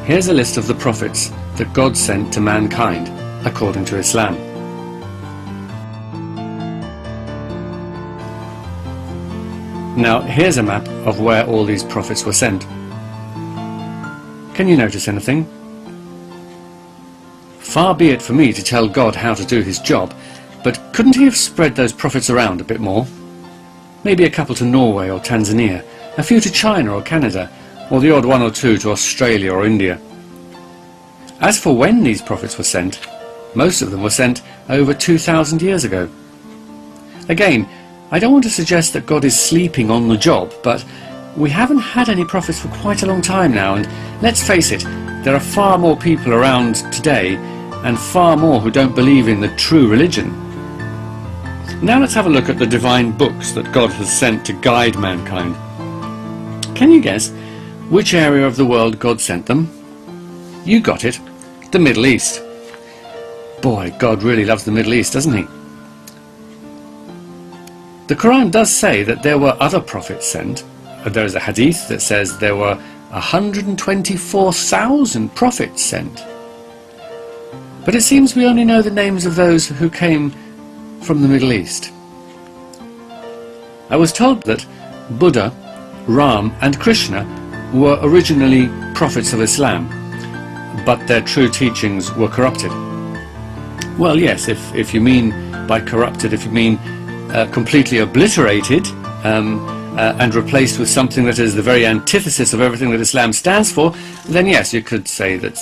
Here's a list of the prophets that God sent to mankind, according to Islam. Now, here's a map of where all these prophets were sent. Can you notice anything? Far be it for me to tell God how to do his job, but couldn't he have spread those prophets around a bit more? Maybe a couple to Norway or Tanzania, a few to China or Canada, or the odd one or two to Australia or India. As for when these prophets were sent, most of them were sent over 2,000 years ago. Again, I don't want to suggest that God is sleeping on the job, but we haven't had any prophets for quite a long time now, and let's face it, there are far more people around today and far more who don't believe in the true religion. Now let's have a look at the divine books that God has sent to guide mankind. Can you guess which area of the world God sent them? You got it, the Middle East. Boy, God really loves the Middle East, doesn't he? The Quran does say that there were other prophets sent. There is a hadith that says there were 124,000 prophets sent. But it seems we only know the names of those who came from the Middle East. I was told that Buddha, Ram and Krishna were originally prophets of Islam, but their true teachings were corrupted. Well, yes, if you mean by corrupted, if you mean completely obliterated and replaced with something that is the very antithesis of everything that Islam stands for, then yes, you could say that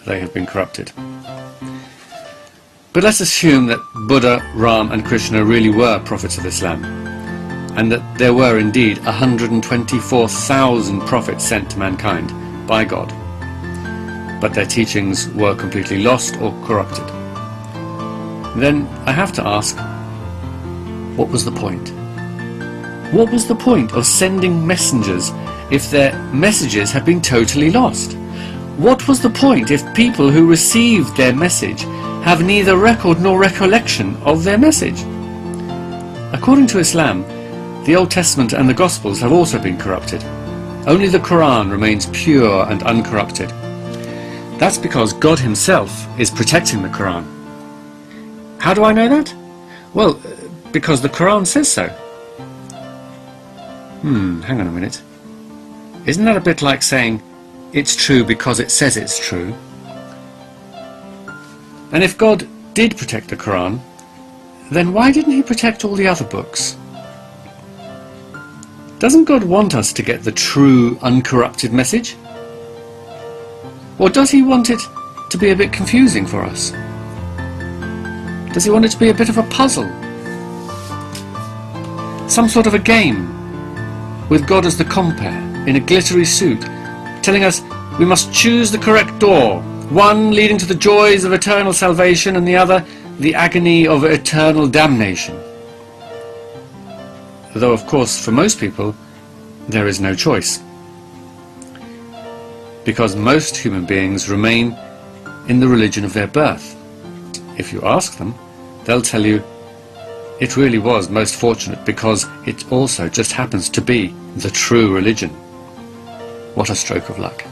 they have been corrupted. But let's assume that Buddha, Ram and Krishna really were prophets of Islam, and that there were indeed 124,000 prophets sent to mankind by God, but their teachings were completely lost or corrupted. Then I have to ask, what was the point? What was the point of sending messengers if their messages had been totally lost? What was the point if people who received their message have neither record nor recollection of their message? According to Islam, the Old Testament and the Gospels have also been corrupted. Only the Quran remains pure and uncorrupted. That's because God himself is protecting the Quran. How do I know that? Well, because the Quran says so. Hang on a minute. Isn't that a bit like saying, it's true because it says it's true? And if God did protect the Quran, then why didn't he protect all the other books? Doesn't God want us to get the true, uncorrupted message? Or does he want it to be a bit confusing for us? Does he want it to be a bit of a puzzle? Some sort of a game, with God as the compere, in a glittery suit, telling us we must choose the correct door, one leading to the joys of eternal salvation and the other the agony of eternal damnation. Though of course for most people there is no choice, because most human beings remain in the religion of their birth. If you ask them, they'll tell you it really was most fortunate because it also just happens to be the true religion. What a stroke of luck.